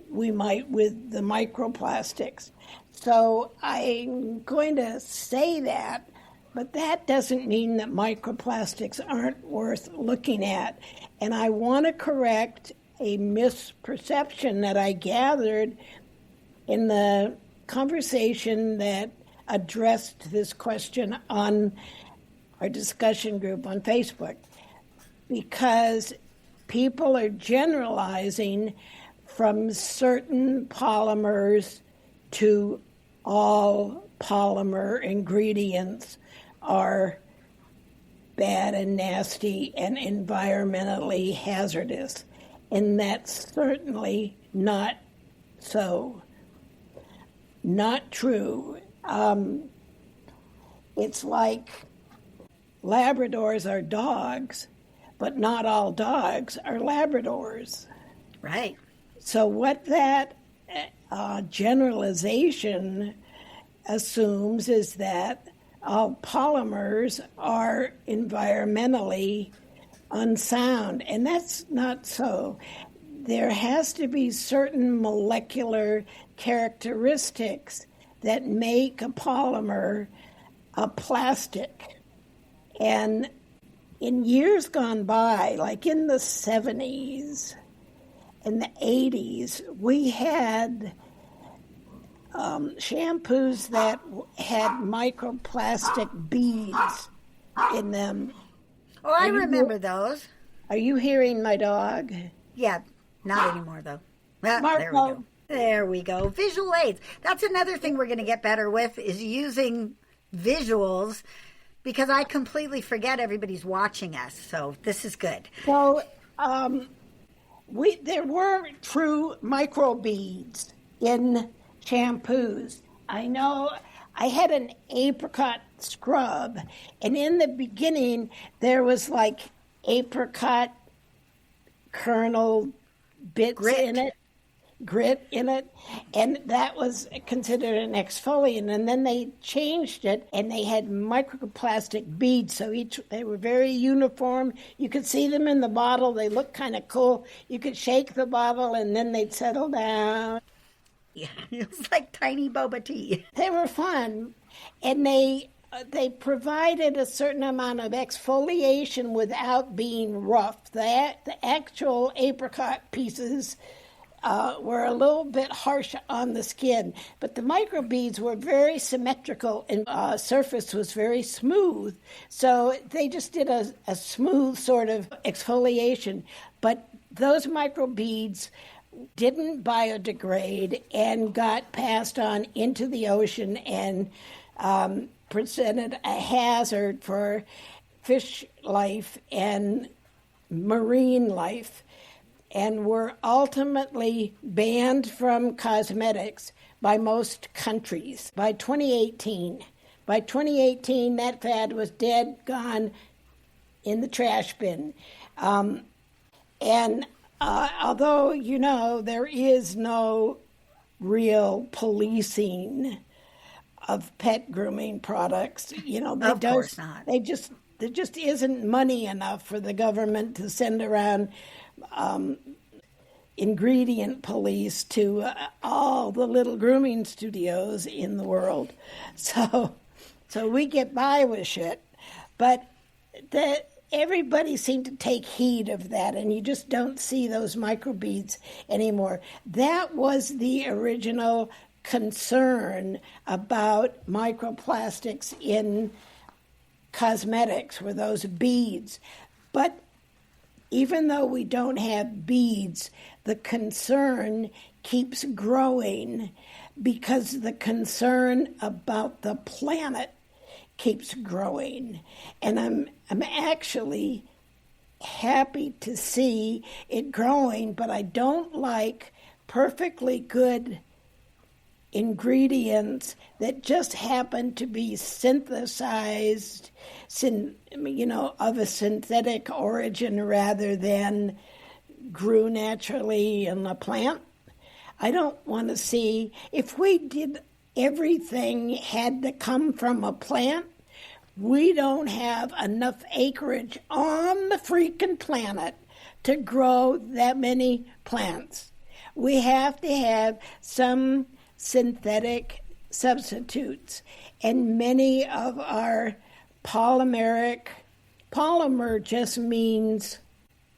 we might with the microplastics. So I'm going to say that, but that doesn't mean that microplastics aren't worth looking at. And I want to correct a misperception that I gathered in the conversation that addressed this question on our discussion group on Facebook, because people are generalizing from certain polymers to all polymer ingredients are bad and nasty and environmentally hazardous. And that's certainly not so. Not true. It's like Labradors are dogs, but not all dogs are Labradors. Right. So what that generalization assumes is that all polymers are environmentally unsound, and that's not so. There has to be certain molecular characteristics that make a polymer a plastic. And in years gone by, like in the 70s and the 80s, we had shampoos that had microplastic beads in them. Oh, I remember those. Are you hearing my dog? Yeah, not anymore, though. Ah, Marco. there we go. There we go. Visual aids. That's another thing we're going to get better with, is using visuals, because I completely forget everybody's watching us. So this is good. So there were true microbeads in shampoos. I know I had an apricot scrub, and in the beginning there was like apricot kernel bits in it, grit in it, and that was considered an exfoliant. And then they changed it, and they had microplastic beads. So they were very uniform. You could see them in the bottle. They looked kind of cool. You could shake the bottle, and then they'd settle down. Yeah, it was like tiny boba tea. They were fun, and they provided a certain amount of exfoliation without being rough. The actual apricot pieces were a little bit harsh on the skin, but the microbeads were very symmetrical, and surface was very smooth. So they just did a smooth sort of exfoliation. But those microbeads didn't biodegrade and got passed on into the ocean and presented a hazard for fish life and marine life, and were ultimately banned from cosmetics by most countries by 2018. By 2018, that fad was dead, gone in the trash bin. Although, there is no real policing of pet grooming products, Of course not. There just isn't money enough for the government to send around ingredient police to all the little grooming studios in the world. So we get by with shit. But everybody seemed to take heed of that, and you just don't see those microbeads anymore. That was the original concern about microplastics in cosmetics, were those beads. But even though we don't have beads, the concern keeps growing, because the concern about the planet keeps growing. And I'm actually happy to see it growing, but I don't like perfectly good ingredients that just happen to be synthesized, of a synthetic origin rather than grew naturally in a plant. I don't want to see, if we did everything had to come from a plant, we don't have enough acreage on the freaking planet to grow that many plants. We have to have some synthetic substitutes, and many of our polymer just means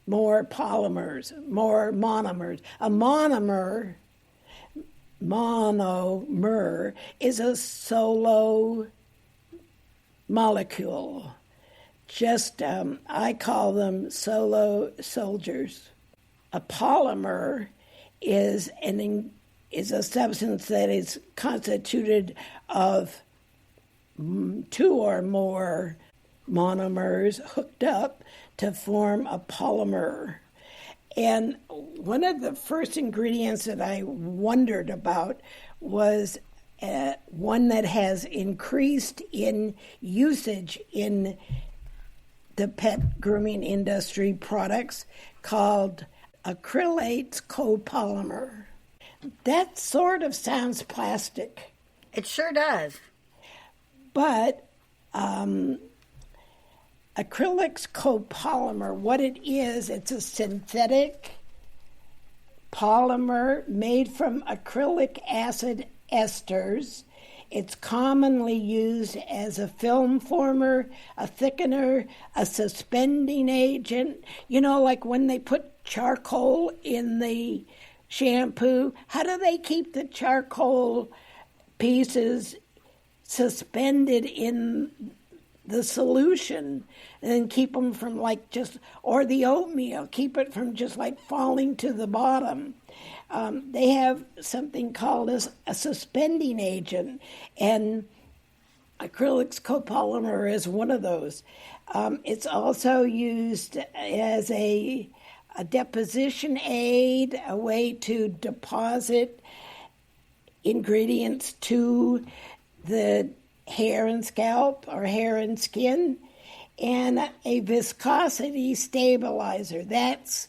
more polymers, more monomers. A monomer is a solo molecule. Just, I call them solo soldiers. A polymer is a substance that is constituted of two or more monomers hooked up to form a polymer. And one of the first ingredients that I wondered about was one that has increased in usage in the pet grooming industry products called acrylates copolymer. That sort of sounds plastic. It sure does. But acrylics copolymer, what it is, it's a synthetic polymer made from acrylic acid esters. It's commonly used as a film former, a thickener, a suspending agent. You know, like when they put charcoal in the shampoo, how do they keep the charcoal pieces suspended in the solution and then keep them from or the oatmeal, keep it from just falling to the bottom? They have something called a suspending agent, and acrylics copolymer is one of those. It's also used as a deposition aid, a way to deposit ingredients to the hair and scalp or hair and skin, and a viscosity stabilizer. That's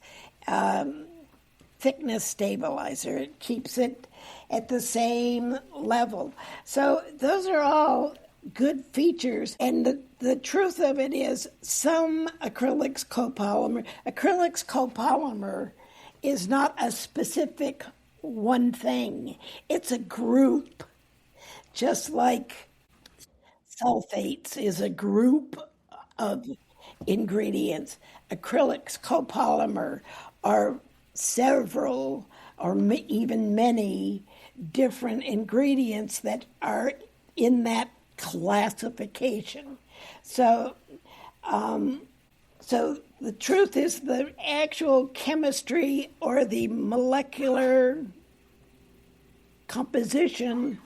thickness stabilizer. It keeps it at the same level. So those are all good features. And the truth of it is some acrylics copolymer is not a specific one thing. It's a group, just like sulfates is a group of ingredients. Acrylics copolymer are several or even many different ingredients that are in that classification. So the truth is the actual chemistry or the molecular composition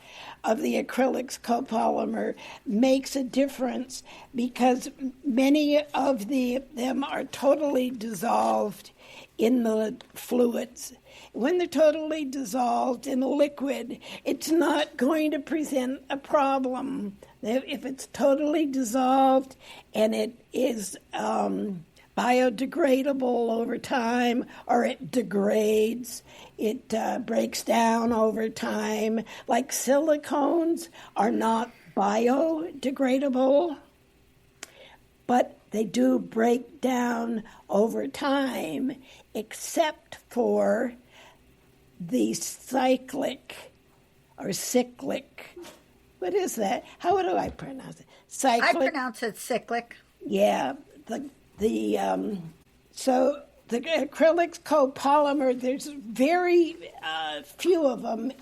of the acrylics copolymer makes a difference because many of them are totally dissolved in the fluids. When they're totally dissolved in a liquid, it's not going to present a problem. If it's totally dissolved and it is biodegradable over time, or it degrades, it breaks down over time. Like silicones are not biodegradable, but they do break down over time, except for the cyclic. What is that? How do I pronounce it? Cyclic. I pronounce it cyclic. Yeah. So the acrylics copolymer, there's very few of them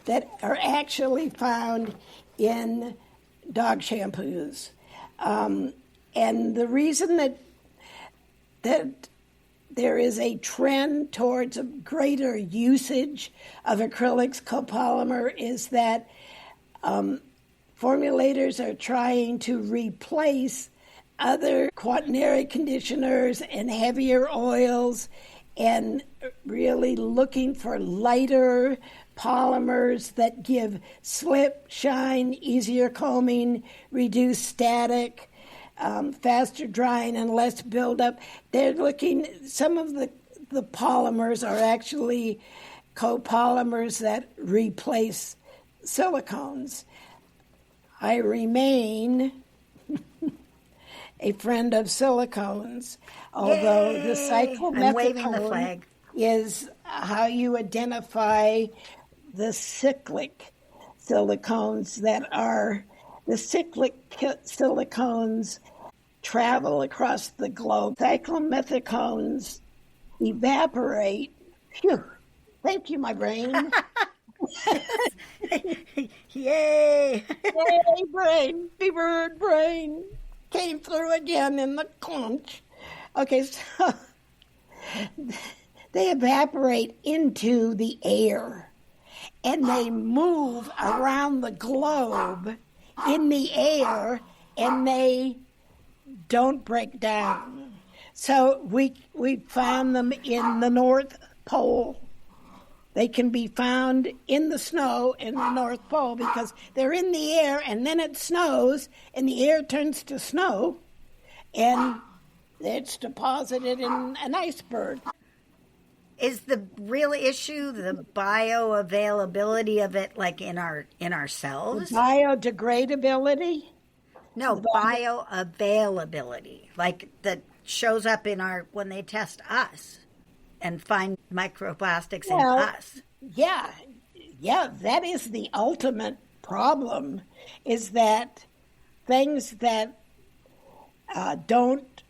that are actually found in dog shampoos. And the reason that there is a trend towards a greater usage of acrylics copolymer is that formulators are trying to replace other quaternary conditioners and heavier oils and really looking for lighter polymers that give slip, shine, easier combing, reduced static, faster drying, and less buildup. They're looking, some of the polymers are actually copolymers that replace silicones. I remain a friend of silicones, although Yay! the cyclomethicone is how you identify the cyclic silicones that are the cyclic silicones travel across the globe. Cyclomethicones evaporate. Phew. Thank you, my brain. Yay! Yay, brain. Fevered brain. Came through again in the conch. Okay, so they evaporate into the air and they move around the globe in the air and they don't break down. So we found them in the North Pole. They can be found in the snow in the North Pole because they're in the air, and then it snows, and the air turns to snow, and it's deposited in an iceberg. Is the real issue the bioavailability of it, like in ourselves? Biodegradability? No, bioavailability, like that shows up in when they test us and find microplastics in us. Yeah, that is the ultimate problem, is that things that don't,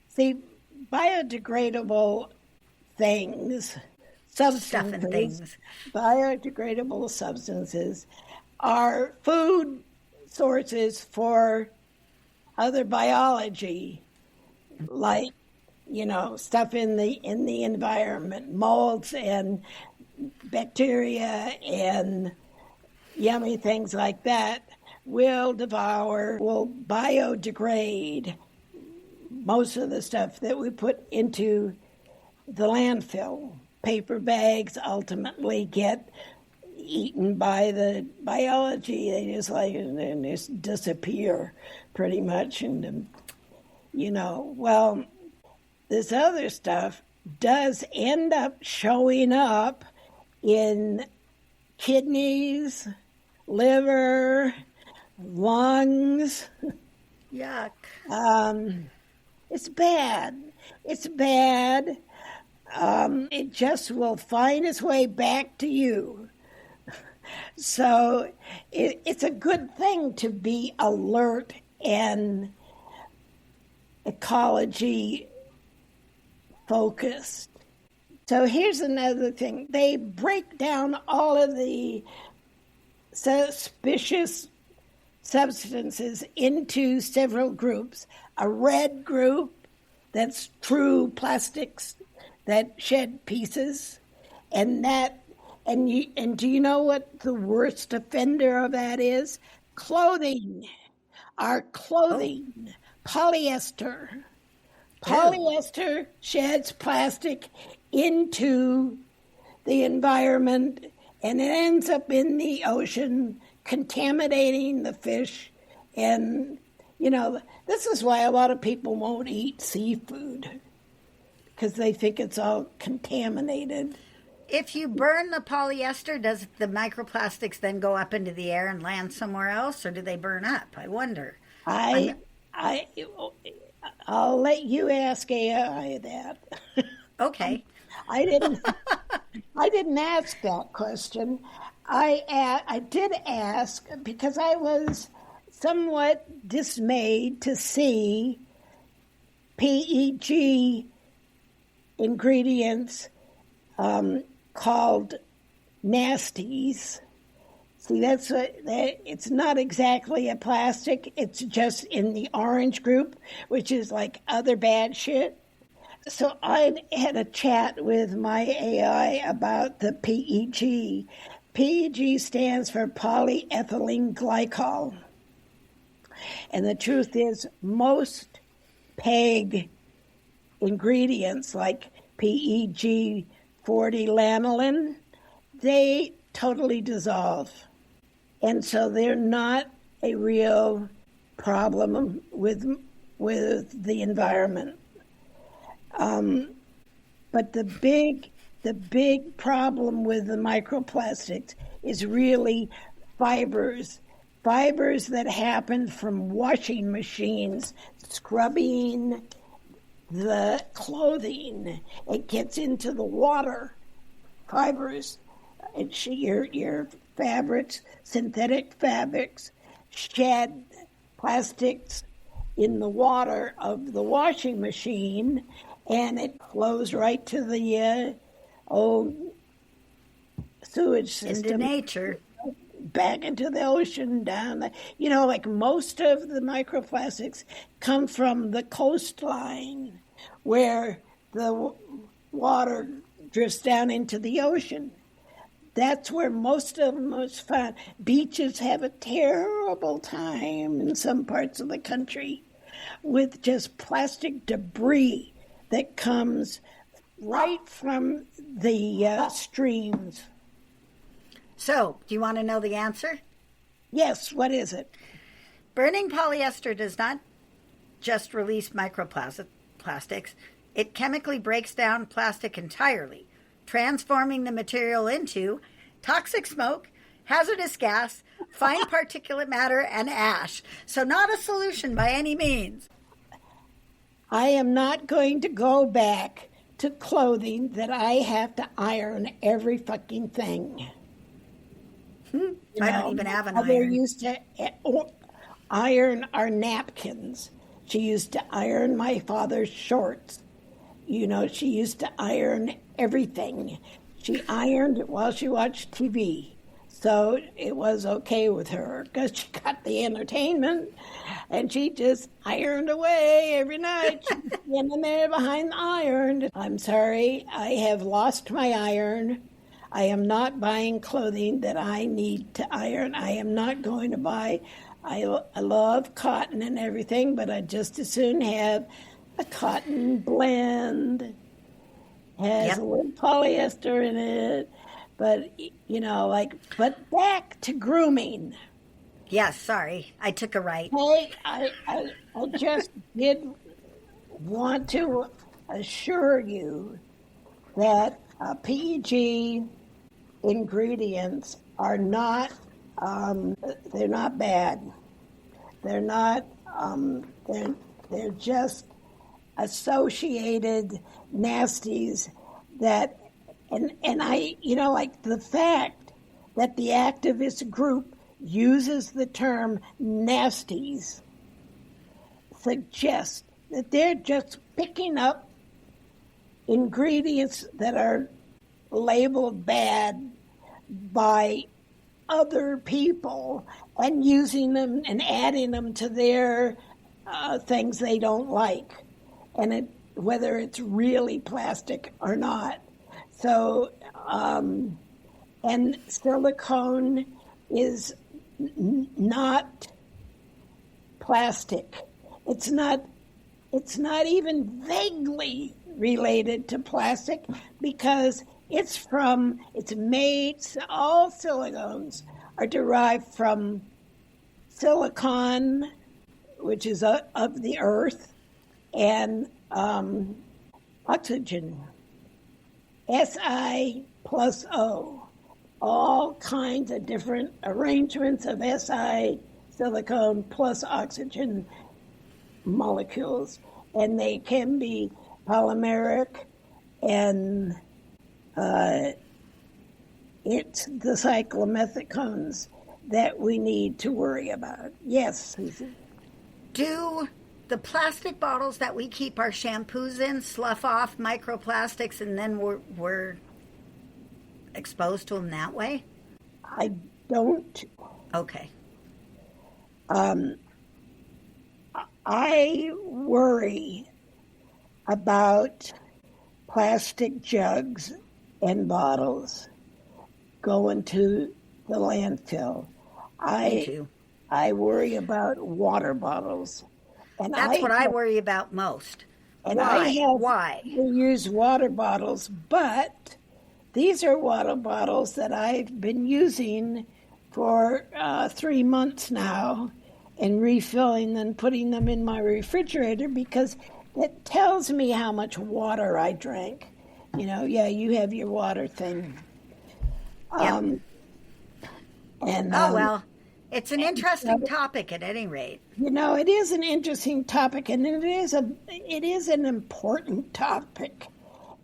see, biodegradable things, substances, biodegradable substances are food sources for other biology, like, stuff in the environment, molds and bacteria and yummy things like that will biodegrade most of the stuff that we put into the landfill. Paper bags ultimately get eaten by the biology. They just disappear pretty much. And, this other stuff does end up showing up in kidneys, liver, lungs. Yuck. It's bad. It's bad. It just will find its way back to you. So it's a good thing to be alert and ecology focused. So here's another thing. They break down all of the suspicious substances into several groups. A red group, that's true plastics that shed pieces, and do you know what the worst offender of that is? Clothing. Our clothing, polyester. Polyester sheds plastic into the environment, and it ends up in the ocean, contaminating the fish. And, this is why a lot of people won't eat seafood, because they think it's all contaminated. If you burn the polyester, does the microplastics then go up into the air and land somewhere else, or do they burn up? I wonder. I'll let you ask AI that. Okay. I didn't ask that question. I did ask because I was somewhat dismayed to see PEG ingredients called nasties. See, it's not exactly a plastic. It's just in the orange group, which is like other bad shit. So I had a chat with my AI about the PEG. PEG stands for polyethylene glycol. And the truth is, most PEG ingredients like PEG 40 lanolin, they totally dissolve. And so they're not a real problem with the environment. But the big problem with the microplastics is really fibers that happen from washing machines, scrubbing the clothing. It gets into the water. Fibers, your fabrics, synthetic fabrics, shed plastics in the water of the washing machine, and it flows right to the old sewage system. Into nature. Back into the ocean, down. Like most of the microplastics come from the coastline where the water drifts down into the ocean. That's where most of them is found. Beaches have a terrible time in some parts of the country with just plastic debris that comes right from the streams. So, do you want to know the answer? Yes, what is it? Burning polyester does not just release microplastics. It chemically breaks down plastic entirely, transforming the material into toxic smoke, hazardous gas, fine particulate matter, and ash. So not a solution by any means. I am not going to go back to clothing that I have to iron every fucking thing. I don't even have an Mother iron. used to iron our napkins. She used to iron my father's shorts. You know, she used to iron everything. She ironed it while she watched TV. So it was okay with her because she got the entertainment and she just ironed away every night. She'd stand in there behind the iron. I'm sorry, I have lost my iron. I am not buying clothing that I need to iron. I am not going to buy. I love cotton and everything, but I'd just as soon have a cotton blend. Has a little polyester in it. But, you know, but back to grooming. Yes, sorry. I took a right. Hey, I just did want to assure you that PEG ingredients are not, they're not bad. They're not, they're just associated nasties that, and I, you know, like the fact that the activist group uses the term nasties suggests that they're just picking up ingredients that are labeled bad by other people and using them and adding them to their things they don't like, and whether it's really plastic or not. So, and silicone is not plastic. It's not even vaguely related to plastic because all silicones are derived from silicon, which is of the earth, and oxygen, Si plus O. All kinds of different arrangements of Si, silicone plus oxygen molecules. And they can be polymeric, and it's the cyclomethicones that we need to worry about. Yes, Susie. Do the plastic bottles that we keep our shampoos in slough off microplastics and then we're exposed to them that way? I don't. Okay. I worry about plastic jugs and bottles going to the landfill. Me too. I worry about water bottles. And That's what I worry about most. And Why? We use water bottles, but these are water bottles that I've been using for 3 months now and refilling them, putting them in my refrigerator because it tells me how much water I drank. You know, you have your water thing. Yep. Well, it's an interesting topic at any rate. You know, it is an interesting topic, and it is an important topic,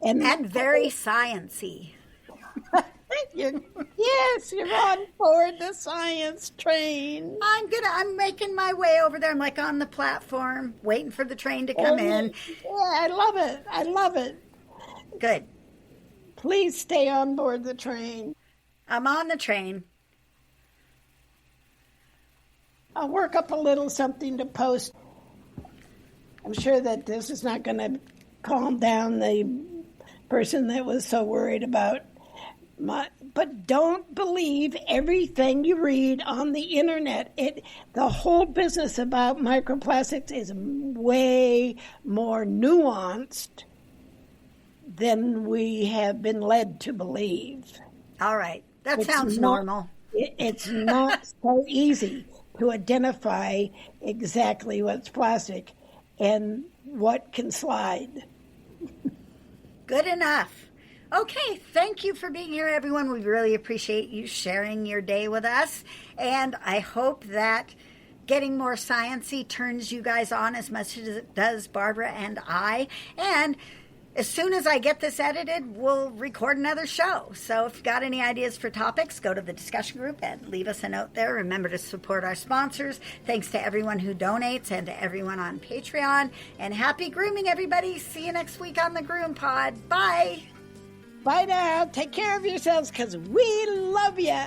and very sciencey. Yes, you're on board the science train. I'm making my way over there. I'm like on the platform, waiting for the train to come in. Yeah, I love it. Good. Please stay on board the train. I'm on the train. I'll work up a little something to post. I'm sure that this is not going to calm down the person that was so worried about But don't believe everything you read on the internet. The whole business about microplastics is way more nuanced than we have been led to believe. All right. That sounds normal. It's not so easy to identify exactly what's plastic and what can slide. Good enough. Okay, thank you for being here, everyone. We really appreciate you sharing your day with us. And I hope that getting more sciencey turns you guys on as much as it does Barbara and I. And as soon as I get this edited, we'll record another show. So if you've got any ideas for topics, go to the discussion group and leave us a note there. Remember to support our sponsors. Thanks to everyone who donates and to everyone on Patreon. And happy grooming, everybody. See you next week on the GroomPod. Bye. Bye now. Take care of yourselves because we love you.